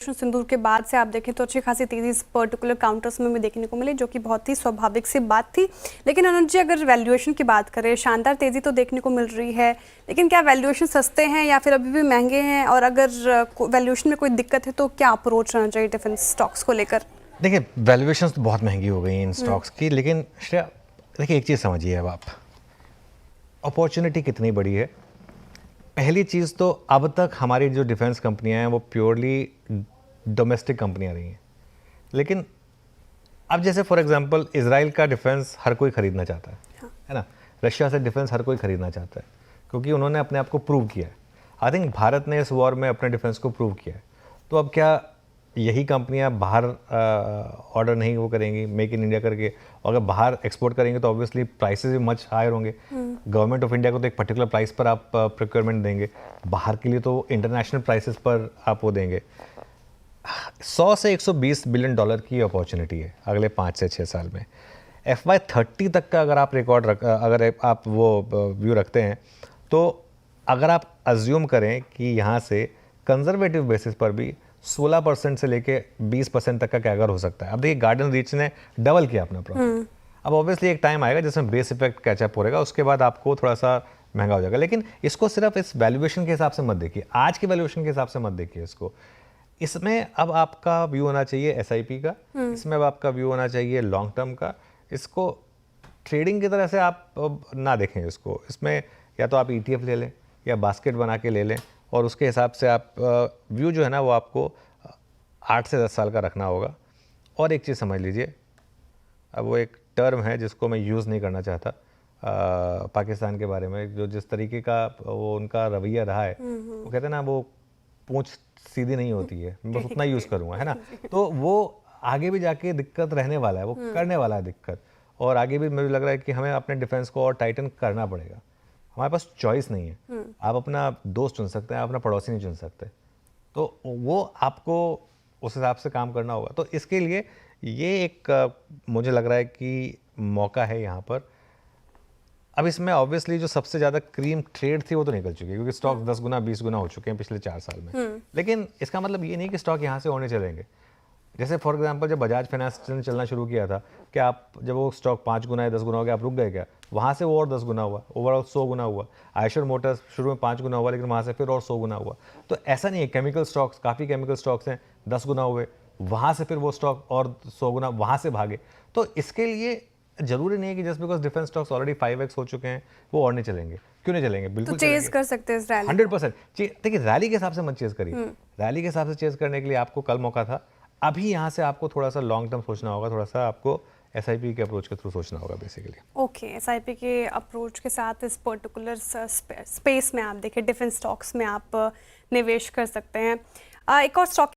सिंदूर के बाद से आप देखें तो अच्छी खासी तेजी इस पर्टिकुलर काउंटर्स में भी देखने को मिली, जो कि बहुत ही स्वाभाविक सी बात थी। लेकिन अनुज जी, अगर वैल्यूएशन की बात करें, शानदार तेजी तो देखने को मिल रही है, लेकिन क्या वैल्यूएशन सस्ते हैं या फिर अभी भी महंगे हैं? और अगर वैल्यूएशन में कोई दिक्कत है तो क्या अप्रोच रहना चाहिए डिफेंस स्टॉक्स को लेकर? देखिए, वैल्यूएशन तो बहुत महंगी हो गई हैं इन स्टॉक्स की, लेकिन श्रेया देखिए एक चीज़ समझिए, अब आप अपॉर्चुनिटी कितनी बड़ी है। पहली चीज़ तो अब तक हमारी जो डिफेंस कंपनियां हैं वो प्योरली डोमेस्टिक कंपनियां रही हैं, लेकिन अब जैसे फॉर एग्जांपल इजराइल का डिफेंस हर कोई खरीदना चाहता है ना, रशिया से डिफेंस हर कोई खरीदना चाहता है, क्योंकि उन्होंने अपने आप को प्रूव किया है। आई थिंक भारत ने इस वॉर में अपने डिफेंस को प्रूव किया है। तो अब क्या यही कंपनियां बाहर ऑर्डर नहीं वो करेंगी मेक इन इंडिया करके, और अगर बाहर एक्सपोर्ट करेंगे तो ऑब्वियसली प्राइसेस भी मच हायर होंगे। गवर्नमेंट ऑफ इंडिया को तो एक पर्टिकुलर प्राइस पर आप प्रोक्योरमेंट देंगे, बाहर के लिए तो इंटरनेशनल प्राइसेस पर आप वो देंगे। 100 से 120 बिलियन डॉलर की अपॉर्चुनिटी है अगले 5 से 6 साल में। FY30 तक का अगर आप रिकॉर्ड अगर आप वो व्यू रखते हैं, तो अगर आप अज्यूम करें कि यहाँ से कंजर्वेटिव बेसिस पर भी 16% से लेके 20% तक का कैगर हो सकता है। अब देखिए, गार्डन रीच ने डबल किया अपना प्रॉफिट। अब ऑब्वियसली एक टाइम आएगा जिसमें बेस इफेक्ट कैचअप हो रहेगा, उसके बाद आपको थोड़ा सा महंगा हो जाएगा। लेकिन इसको सिर्फ इस वैल्यूएशन के हिसाब से मत देखिए, आज के वैल्यूएशन के हिसाब से मत देखिए इसको। इसमें अब आपका व्यू होना चाहिए SIP का, इसमें अब आपका व्यू होना चाहिए लॉन्ग टर्म का। इसको ट्रेडिंग की तरह से आप ना देखें इसको। इसमें या तो आप ETF ले लें या बास्केट बना के ले लें, और उसके हिसाब से आप व्यू जो है ना वो आपको 8 से 10 साल का रखना होगा। और एक चीज़ समझ लीजिए, अब वो एक टर्म है जिसको मैं यूज़ नहीं करना चाहता पाकिस्तान के बारे में, जो जिस तरीके का वो उनका रवैया रहा है, वो कहते हैं ना, वो पूंछ सीधी नहीं होती है, मैं बस उतना यूज़ करूँगा, है ना। तो वो आगे भी जाके दिक्कत रहने वाला है, वो करने वाला है दिक्कत। और आगे भी मुझे लग रहा है कि हमें अपने डिफेंस को और टाइटन करना पड़ेगा। हमारे पास चॉइस नहीं है। आप अपना दोस्त चुन सकते हैं, आप अपना पड़ोसी नहीं चुन सकते, तो वो आपको उस हिसाब से काम करना होगा। तो इसके लिए ये एक मुझे लग रहा है कि मौका है यहाँ पर। अब इसमें ऑब्वियसली जो सबसे ज़्यादा क्रीम ट्रेड थी वो तो निकल चुकी है, क्योंकि स्टॉक 10 गुना 20 गुना हो चुके हैं पिछले 4 साल में। लेकिन इसका मतलब ये नहीं कि स्टॉक यहाँ से होने चलेंगे। जैसे फॉर एग्जांपल जब बजाज फाइनेंस ने चलना शुरू किया था, क्या आप जब वो स्टॉक 5 गुना या 10 गुना हो गया आप रुक गए क्या? वहाँ से वो और 10 गुना हुआ, ओवरऑल 100 गुना हुआ। आयशर मोटर्स शुरू में 5 गुना हुआ, लेकिन वहाँ से फिर और 100 गुना हुआ। तो ऐसा नहीं है, केमिकल स्टॉक्स, काफ़ी केमिकल स्टॉक्स हैं, 10 गुना हुए, वहाँ से फिर वो स्टॉक और 100 गुना वहाँ से भागे। तो इसके लिए जरूरी नहीं है कि just because defence stocks already 5x हो चुके हैं वो और नहीं चलेंगे। क्यों नहीं चलेंगे? बिल्कुल तो चेज कर सकते हैं इस रैली 100%। देखिए, रैली के हिसाब से मत चेज करिए। रैली के हिसाब से चेज करने के लिए आपको कल मौका था। अभी यहाँ से आपको थोड़ा सा लॉन्ग टर्म सोचना होगा, थोड़ा सा आपको SIP के अप्रोच के थ्रू सोचना होगा बेसिकली। ओके, SIP के अप्रोच के साथ इस पर्टिकुलर स्पेस में आप देखिए डिफेंस स्टॉक्स में आप निवेश कर सकते हैं। एक और स्टॉक